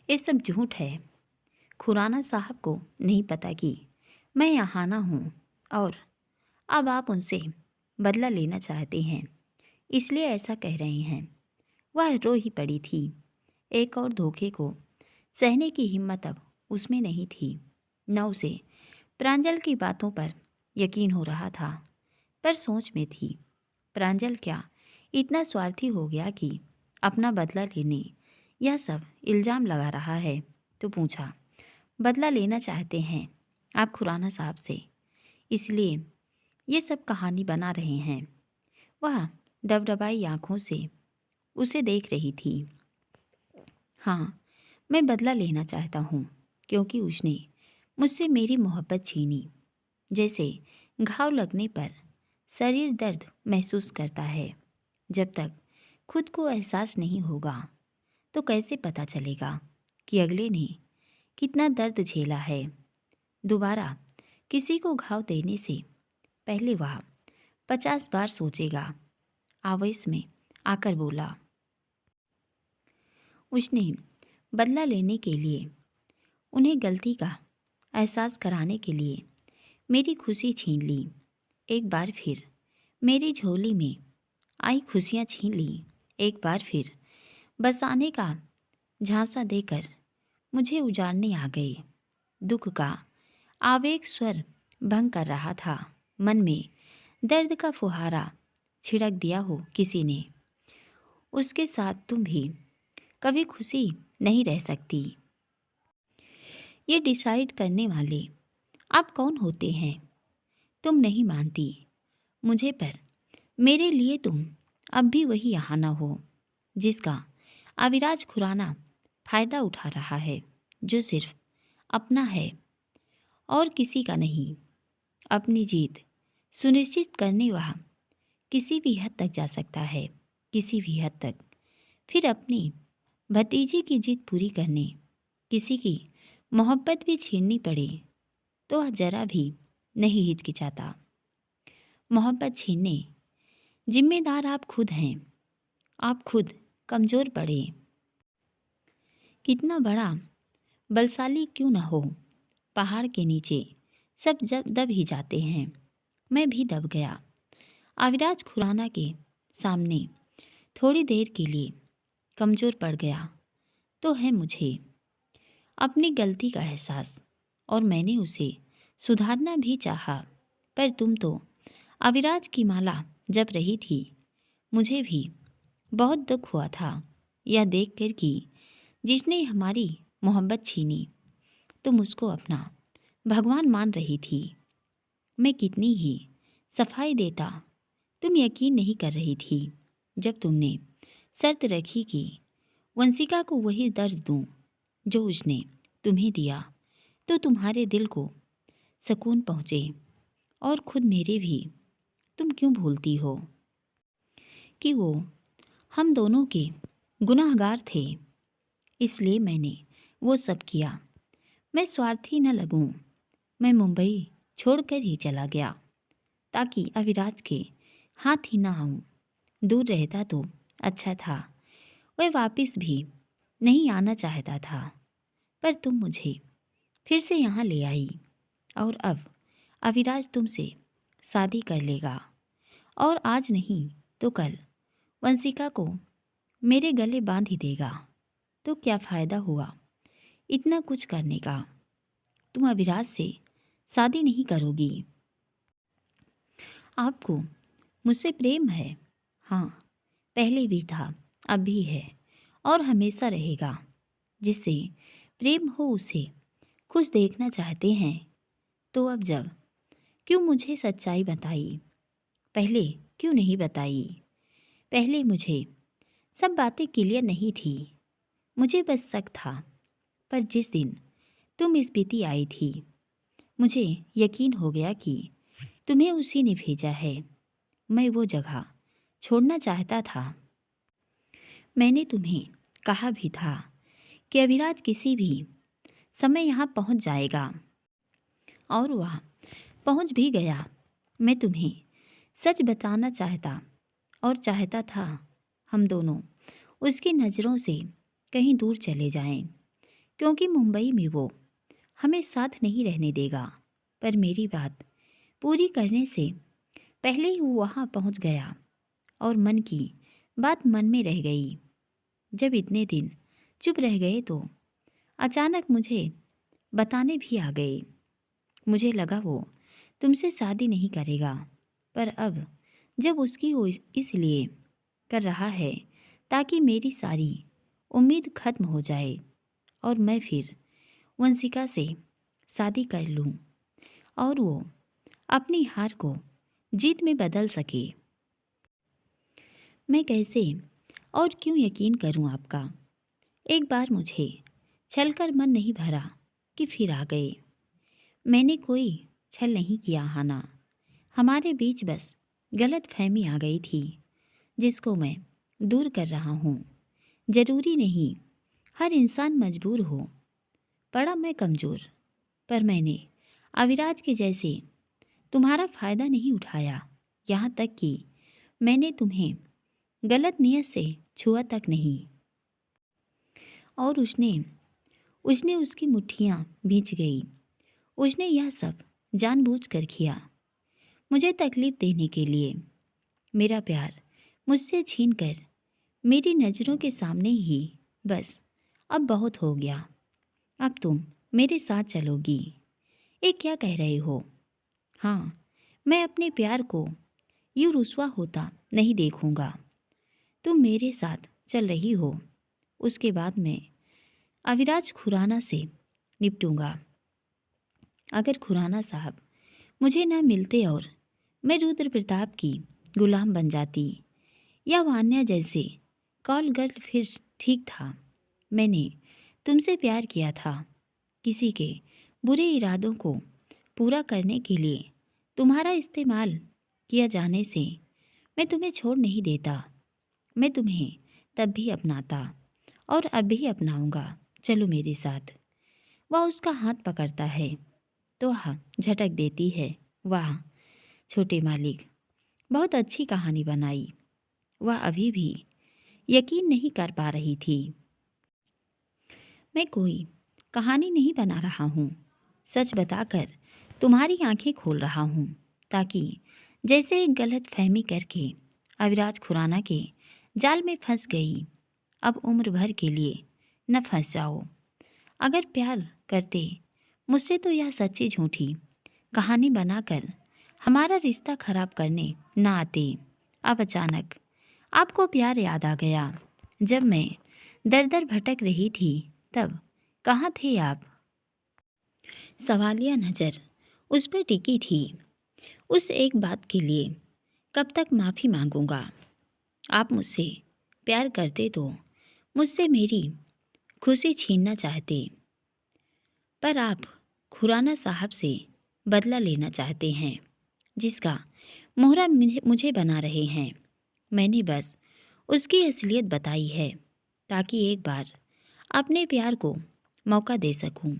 ये सब झूठ है। खुराना साहब को नहीं पता कि मैं यहाँ ना हूँ और अब आप उनसे बदला लेना चाहते हैं, इसलिए ऐसा कह रहे हैं। वह रो ही पड़ी थी। एक और धोखे को सहने की हिम्मत अब उसमें नहीं थी। न उसे प्रांजल की बातों पर यकीन हो रहा था, पर सोच में थी, प्रांजल क्या इतना स्वार्थी हो गया कि अपना बदला लेने यह सब इल्ज़ाम लगा रहा है। तो पूछा, बदला लेना चाहते हैं आप खुराना साहब से, इसलिए ये सब कहानी बना रहे हैं। वह डबडबाई आँखों से उसे देख रही थी। हाँ, मैं बदला लेना चाहता हूँ, क्योंकि उसने मुझसे मेरी मोहब्बत छीनी। जैसे घाव लगने पर शरीर दर्द महसूस करता है, जब तक खुद को एहसास नहीं होगा तो कैसे पता चलेगा कि अगले ने कितना दर्द झेला है। दोबारा किसी को घाव देने से पहले वह 50 बार सोचेगा। आवेश में आकर बोला। उसने बदला लेने के लिए, उन्हें गलती का एहसास कराने के लिए मेरी खुशी छीन ली। एक बार फिर मेरी झोली में आई खुशियाँ छीन ली। एक बार फिर बसाने का झांसा देकर मुझे उजाड़ने आ गए। दुख का आवेग स्वर भंग कर रहा था। मन में दर्द का फुहारा छिड़क दिया हो किसी ने। उसके साथ तुम भी कभी खुशी नहीं रह सकती। ये डिसाइड करने वाले आप कौन होते हैं? तुम नहीं मानती मुझे, पर मेरे लिए तुम अब भी वही यहाँ ना हो जिसका अविराज खुराना फ़ायदा उठा रहा है, जो सिर्फ अपना है और किसी का नहीं। अपनी जीत सुनिश्चित करने वह किसी भी हद तक जा सकता है, किसी भी हद तक। फिर अपनी भतीजी की जीत पूरी करने किसी की मोहब्बत भी छीननी पड़े तो वह जरा भी नहीं हिचकिचाता। मोहब्बत छीनने जिम्मेदार आप खुद हैं। आप खुद कमज़ोर पड़े, कितना बड़ा बलशाली क्यों न हो, पहाड़ के नीचे सब जब दब ही जाते हैं। मैं भी दब गया। अविराज खुराना के सामने थोड़ी देर के लिए कमज़ोर पड़ गया तो है मुझे अपनी गलती का एहसास, और मैंने उसे सुधारना भी चाहा। पर तुम तो अविराज की माला जप रही थी। मुझे भी बहुत दुख हुआ था यह देखकर कि जिसने हमारी मोहब्बत छीनी तुम उसको अपना भगवान मान रही थी। मैं कितनी ही सफाई देता, तुम यकीन नहीं कर रही थी। जब तुमने शर्त रखी कि वंशिका को वही दर्द दूं जो उसने तुम्हें दिया, तो तुम्हारे दिल को सुकून पहुँचे और खुद मेरे भी। तुम क्यों भूलती हो कि वो हम दोनों के गुनाहगार थे, इसलिए मैंने वो सब किया। मैं स्वार्थी न लगूं। मैं मुंबई छोड़कर ही चला गया ताकि अविराज के हाथ ही ना आऊं। दूर रहता तो अच्छा था। वह वापस भी नहीं आना चाहता था, पर तुम मुझे फिर से यहाँ ले आई और अब अविराज तुमसे शादी कर लेगा, और आज नहीं तो कल वंशिका को मेरे गले बांध ही देगा। तो क्या फ़ायदा हुआ इतना कुछ करने का? तुम अविराज से शादी नहीं करोगी। आपको मुझसे प्रेम है। हाँ, पहले भी था, अब भी है और हमेशा रहेगा। जिससे प्रेम हो उसे खुश देखना चाहते हैं तो अब जब क्यों मुझे सच्चाई बताई? पहले क्यों नहीं बताई? पहले मुझे सब बातें क्लियर नहीं थी। मुझे बस शक था, पर जिस दिन तुम इस बीती आई थी मुझे यकीन हो गया कि तुम्हें उसी ने भेजा है। मैं वो जगह छोड़ना चाहता था। मैंने तुम्हें कहा भी था कि अविराज किसी भी समय यहाँ पहुँच जाएगा, और वह पहुँच भी गया। मैं तुम्हें सच बताना चाहता और चाहता था हम दोनों उसकी नज़रों से कहीं दूर चले जाएं, क्योंकि मुंबई में वो हमें साथ नहीं रहने देगा। पर मेरी बात पूरी करने से पहले ही वो वहाँ पहुँच गया और मन की बात मन में रह गई। जब इतने दिन चुप रह गए तो अचानक मुझे बताने भी आ गए। मुझे लगा वो तुमसे शादी नहीं करेगा, पर अब जब उसकी वो इसलिए कर रहा है ताकि मेरी सारी उम्मीद खत्म हो जाए और मैं फिर वंशिका से शादी कर लूं और वो अपनी हार को जीत में बदल सके। मैं कैसे और क्यों यकीन करूं आपका? एक बार मुझे छलकर मन नहीं भरा कि फिर आ गए। मैंने कोई छल नहीं किया हाना, हमारे बीच बस गलत फहमी आ गई थी जिसको मैं दूर कर रहा हूँ। जरूरी नहीं हर इंसान मजबूर हो। पड़ा मैं कमज़ोर, पर मैंने अविराज के जैसे तुम्हारा फ़ायदा नहीं उठाया। यहाँ तक कि मैंने तुम्हें गलत नियत से छुआ तक नहीं। और उसने उसने उसकी मुट्ठियाँ भींच गई। उसने यह सब जानबूझकर किया, मुझे तकलीफ़ देने के लिए। मेरा प्यार मुझसे छीनकर मेरी नज़रों के सामने ही। बस अब बहुत हो गया। अब तुम मेरे साथ चलोगी। ये क्या कह रहे हो? हाँ, मैं अपने प्यार को यूँ रुसवा होता नहीं देखूंगा। तुम मेरे साथ चल रही हो, उसके बाद मैं अविराज खुराना से निपटूंगा। अगर खुराना साहब मुझे न मिलते और मैं रुद्र प्रताप की गुलाम बन जाती या वान्या जैसे कॉल गर्ल, फिर ठीक था। मैंने तुमसे प्यार किया था। किसी के बुरे इरादों को पूरा करने के लिए तुम्हारा इस्तेमाल किया जाने से मैं तुम्हें छोड़ नहीं देता। मैं तुम्हें तब भी अपनाता और अब भी अपनाऊंगा। चलो मेरे साथ। वह उसका हाथ पकड़ता है तो हाँ झटक देती है। वाह छोटे मालिक, बहुत अच्छी कहानी बनाई। वह अभी भी यकीन नहीं कर पा रही थी। मैं कोई कहानी नहीं बना रहा हूँ, सच बताकर तुम्हारी आंखें खोल रहा हूँ, ताकि जैसे एक गलत फहमी करके अविराज खुराना के जाल में फंस गई, अब उम्र भर के लिए न फंस जाओ। अगर प्यार करते मुझसे तो यह सच्ची झूठी कहानी बनाकर हमारा रिश्ता खराब करने न आते। अब अचानक आपको प्यार याद आ गया। जब मैं दर दर भटक रही थी तब कहाँ थे आप? सवालिया नज़र उस पर टिकी थी। उस एक बात के लिए कब तक माफ़ी मांगूंगा? आप मुझसे प्यार करते तो मुझसे मेरी खुशी छीनना चाहते, पर आप खुराना साहब से बदला लेना चाहते हैं, जिसका मोहरा मुझे बना रहे हैं। मैंने बस उसकी असलियत बताई है ताकि एक बार अपने प्यार को मौका दे सकूं।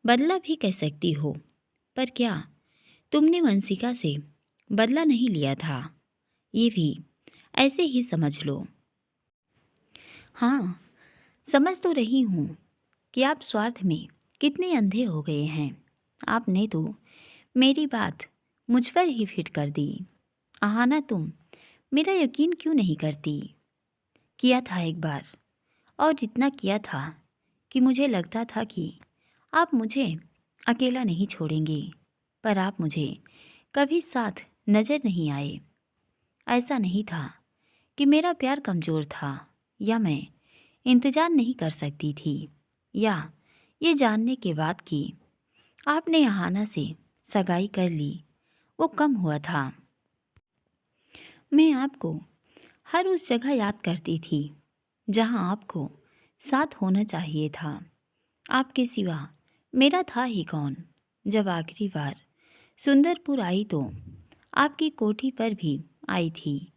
बदला भी कह सकती हो, पर क्या तुमने वंशिका से बदला नहीं लिया था? ये भी ऐसे ही समझ लो। हाँ, समझ तो रही हूँ कि आप स्वार्थ में कितने अंधे हो गए हैं। आपने तो मेरी बात मुझ पर ही फिट कर दी। आहाना, तुम मेरा यकीन क्यों नहीं करती? किया था एक बार, और इतना किया था कि मुझे लगता था कि आप मुझे अकेला नहीं छोड़ेंगे, पर आप मुझे कभी साथ नज़र नहीं आए। ऐसा नहीं था कि मेरा प्यार कमज़ोर था या मैं इंतज़ार नहीं कर सकती थी, या ये जानने के बाद कि आपने आहाना से सगाई कर ली वो कम हुआ था। मैं आपको हर उस जगह याद करती थी जहां आपको साथ होना चाहिए था। आपके सिवा मेरा था ही कौन? जब आखिरी बार सुंदरपुर आई तो आपकी कोठी पर भी आई थी,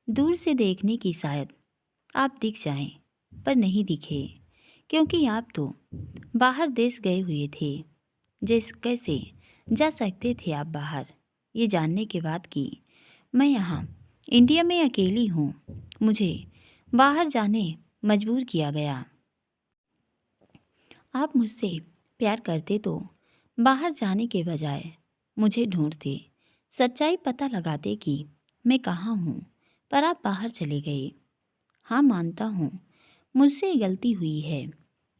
दूर से देखने की शायद आप दिख जाएं, पर नहीं दिखे, क्योंकि आप तो बाहर देश गए हुए थे। जिस कैसे जा सकते थे आप बाहर, ये जानने के बाद कि मैं यहाँ इंडिया में अकेली हूँ, मुझे बाहर जाने मजबूर किया गया। आप मुझसे प्यार करते तो बाहर जाने के बजाय मुझे ढूंढते, सच्चाई पता लगाते कि मैं कहाँ हूँ, पर आप बाहर चले गए। हाँ, मानता हूँ मुझसे गलती हुई है।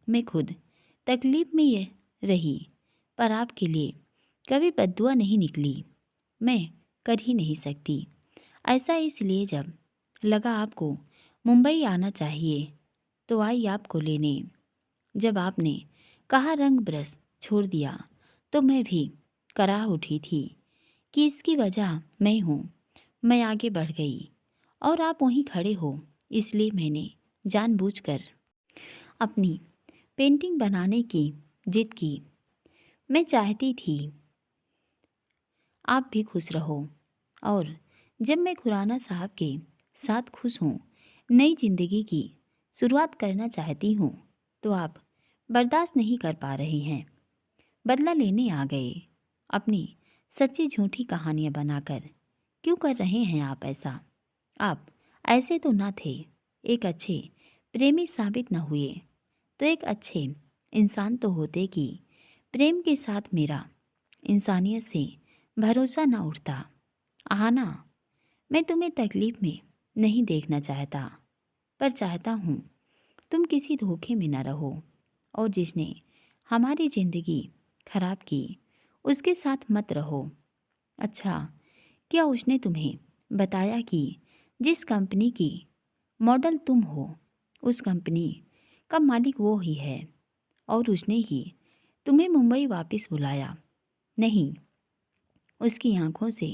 मैं खुद तकलीफ में ये रही, पर आपके लिए कभी बद्दुआ नहीं निकली। मैं कर ही नहीं सकती ऐसा, इसलिए जब लगा आपको मुंबई आना चाहिए तो आई आपको लेने। जब आपने कहा रंग ब्रश छोड़ दिया तो मैं भी कराह उठी थी कि इसकी वजह मैं हूँ। मैं आगे बढ़ गई और आप वहीं खड़े हो, इसलिए मैंने जानबूझकर अपनी पेंटिंग बनाने की जिद की। मैं चाहती थी आप भी खुश रहो, और जब मैं खुराना साहब के साथ खुश हूँ, नई जिंदगी की शुरुआत करना चाहती हूँ, तो आप बर्दाश्त नहीं कर पा रहे हैं। बदला लेने आ गए, अपनी सच्ची झूठी कहानियाँ बनाकर। क्यों कर रहे हैं आप ऐसा? आप ऐसे तो ना थे। एक अच्छे प्रेमी साबित न हुए तो एक अच्छे इंसान तो होते कि प्रेम के साथ मेरा इंसानियत से भरोसा न उठता। आना, मैं तुम्हें तकलीफ में नहीं देखना चाहता, पर चाहता हूँ तुम किसी धोखे में न रहो, और जिसने हमारी ज़िंदगी खराब की उसके साथ मत रहो। अच्छा, क्या उसने तुम्हें बताया कि जिस कंपनी की मॉडल तुम हो, उस कंपनी का मालिक वो ही है, और उसने ही तुम्हें मुंबई वापस बुलाया? नहीं, उसकी आंखों से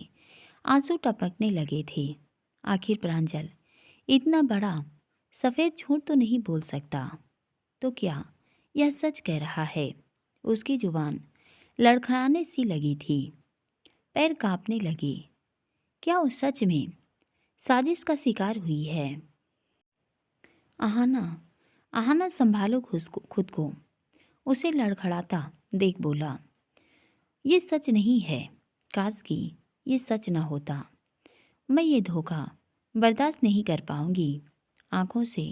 आंसू टपकने लगे थे। आखिर प्रांजल इतना बड़ा सफ़ेद झूठ तो नहीं बोल सकता। तो क्या यह सच कह रहा है? उसकी जुबान लड़खड़ाने सी लगी थी, पैर कांपने लगे। क्या उस सच में साजिश का शिकार हुई है? आहाना, आहाना संभालो खुद को। उसे लड़खड़ाता देख बोला, ये सच नहीं है। काश कि ये सच न होता। मैं ये धोखा बर्दाश्त नहीं कर पाऊंगी। आंखों से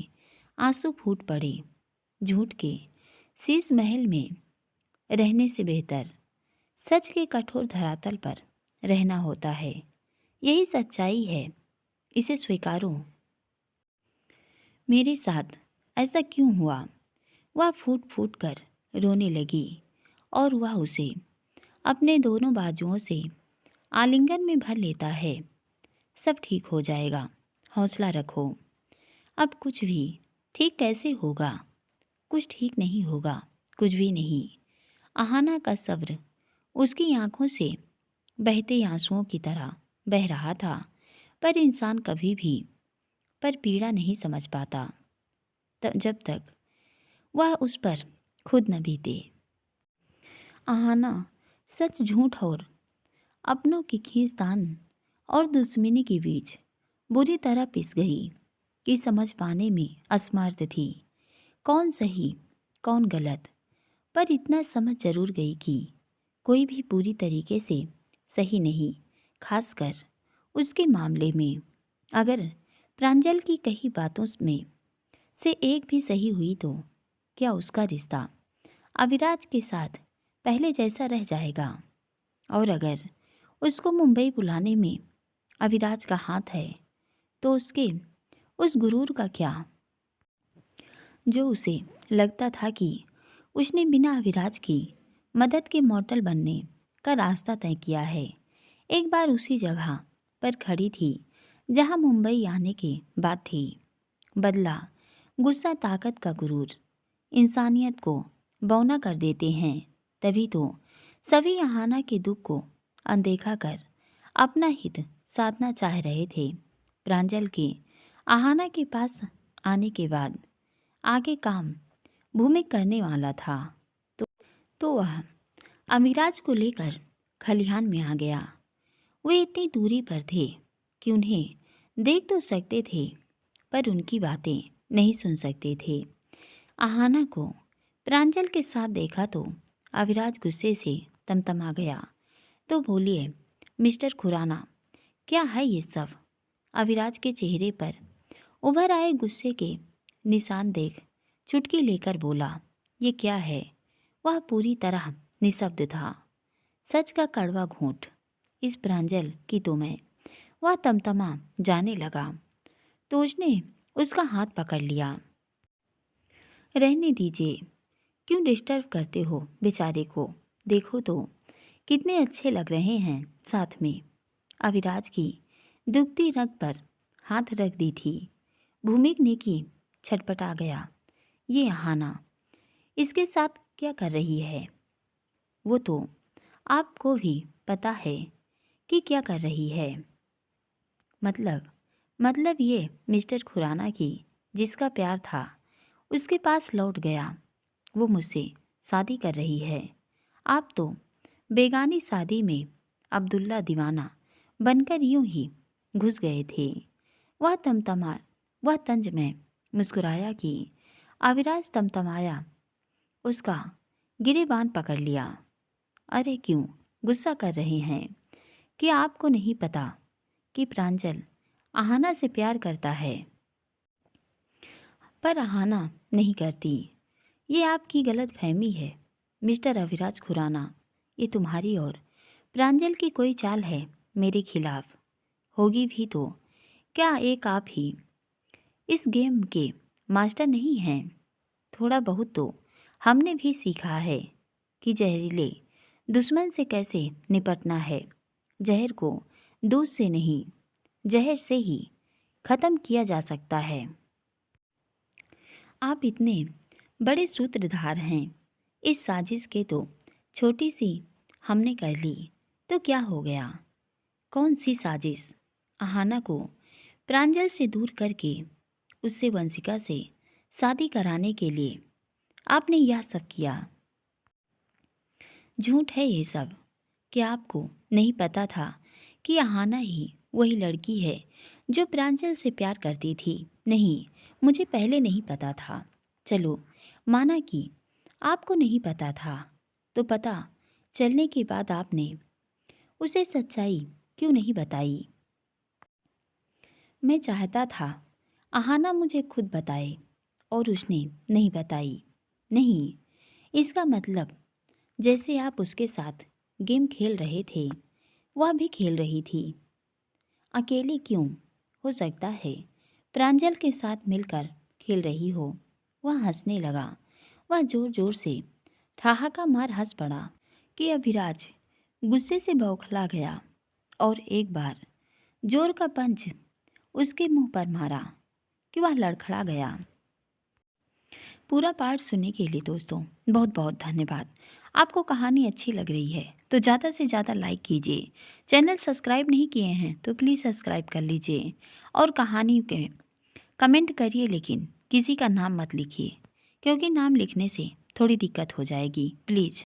आंसू फूट पड़े। झूठ के शीश महल में रहने से बेहतर सच के कठोर धरातल पर रहना होता है। यही सच्चाई है, इसे स्वीकारो। मेरे साथ ऐसा क्यों हुआ? वह फूट फूट कर रोने लगी, और वह उसे अपने दोनों बाजुओं से आलिंगन में भर लेता है। सब ठीक हो जाएगा, हौसला रखो। अब कुछ भी ठीक कैसे होगा? कुछ ठीक नहीं होगा, कुछ भी नहीं। आहाना का सब्र उसकी आंखों से बहते आंसुओं की तरह बह रहा था, पर इंसान कभी भी पर पीड़ा नहीं समझ पाता जब तक वह उस पर खुद न बीते। आहाना सच झूठ और अपनों की खींचतान और दुश्मनी के बीच बुरी तरह पिस गई कि समझ पाने में असमर्थ थी। कौन सही कौन गलत, पर इतना समझ जरूर गई कि कोई भी पूरी तरीके से सही नहीं, खासकर उसके मामले में। अगर प्रांजल की कही बातों में से एक भी सही हुई तो क्या उसका रिश्ता अविराज के साथ पहले जैसा रह जाएगा? और अगर उसको मुंबई बुलाने में अविराज का हाथ है तो उसके उस गुरूर का क्या, जो उसे लगता था कि उसने बिना अविराज की मदद के मॉडल बनने का रास्ता तय किया है। एक बार उसी जगह पर खड़ी थी जहां मुंबई आने के बाद थी। बदला, गुस्सा, ताकत का गुरूर इंसानियत को बौना कर देते हैं। तभी तो सभी आहाना के दुख को अनदेखा कर अपना हित साधना चाह रहे थे। प्रांजल के आहाना के पास आने के बाद आगे काम भूमि करने वाला था, तो वह अमिराज को लेकर खलिहान में आ गया। वे इतनी दूरी पर थे कि उन्हें देख तो सकते थे, पर उनकी बातें नहीं सुन सकते थे। आहाना को प्रांजल के साथ देखा तो अविराज गुस्से से तमतमा गया। तो बोलिए मिस्टर खुराना, क्या है ये सब? अविराज के चेहरे पर उभर आए गुस्से के निशान देख चुटकी लेकर बोला, ये क्या है? वह पूरी तरह निशब्द था। सच का कड़वा घूंट इस प्रांजल की तो मैं, वह तमतमा जाने लगा। तो उसने उसका हाथ पकड़ लिया। रहने दीजिए, क्यों डिस्टर्ब करते हो बेचारे को, देखो तो कितने अच्छे लग रहे हैं साथ में। अविराज की दुखती रग पर हाथ रख दी थी। भूमिक ने की छटपटा गया। ये अहाना इसके साथ क्या कर रही है? वो तो आपको भी पता है कि क्या कर रही है। मतलब ये मिस्टर खुराना की जिसका प्यार था उसके पास लौट गया। वो मुझसे शादी कर रही है। आप तो बेगानी शादी में अब्दुल्ला दीवाना बनकर यूं ही घुस गए थे। वह तंज में मुस्कुराया कि अविराज तमतमाया। उसका गिरेबान पकड़ लिया। अरे क्यों गुस्सा कर रहे हैं? कि आपको नहीं पता कि प्रांजल आहाना से प्यार करता है, पर आहाना नहीं करती। ये आपकी गलत फहमी है मिस्टर अविराज खुराना। ये तुम्हारी और प्रांजल की कोई चाल है मेरे खिलाफ। होगी भी तो क्या एक आप ही इस गेम के मास्टर नहीं हैं? थोड़ा बहुत तो हमने भी सीखा है कि जहरीले दुश्मन से कैसे निपटना है। जहर को दूध से नहीं, जहर से ही ख़त्म किया जा सकता है। आप इतने बड़े सूत्रधार हैं। इस साजिश के तो छोटी सी हमने कर ली तो क्या हो गया? कौन सी साजिश? आहाना को प्रांजल से दूर करके उससे वंशिका से शादी कराने के लिए आपने यह सब किया। झूठ है ये सब। क्या आपको नहीं पता था कि आहाना ही वही लड़की है जो प्रांजल से प्यार करती थी? नहीं, मुझे पहले नहीं पता था। चलो माना कि आपको नहीं पता था, तो पता चलने के बाद आपने उसे सच्चाई क्यों नहीं बताई? मैं चाहता था आहाना मुझे खुद बताए और उसने नहीं बताई। नहीं, इसका मतलब जैसे आप उसके साथ गेम खेल रहे थे वह भी खेल रही थी। अकेले क्यों? हो सकता है प्रांजल के साथ मिलकर खेल रही हो। वह हंसने लगा। वह जोर जोर से ठहाका मार हंस पड़ा कि अभिराज गुस्से से बौखला गया और एक बार जोर का पंच उसके मुंह पर मारा कि वह लड़खड़ा गया। पूरा पाठ सुनने के लिए दोस्तों बहुत बहुत धन्यवाद। आपको कहानी अच्छी लग रही है तो ज़्यादा से ज़्यादा लाइक कीजिए। चैनल सब्सक्राइब नहीं किए हैं तो प्लीज़ सब्सक्राइब कर लीजिए और कहानी के कमेंट करिए, लेकिन किसी का नाम मत लिखिए क्योंकि नाम लिखने से थोड़ी दिक्कत हो जाएगी। प्लीज़।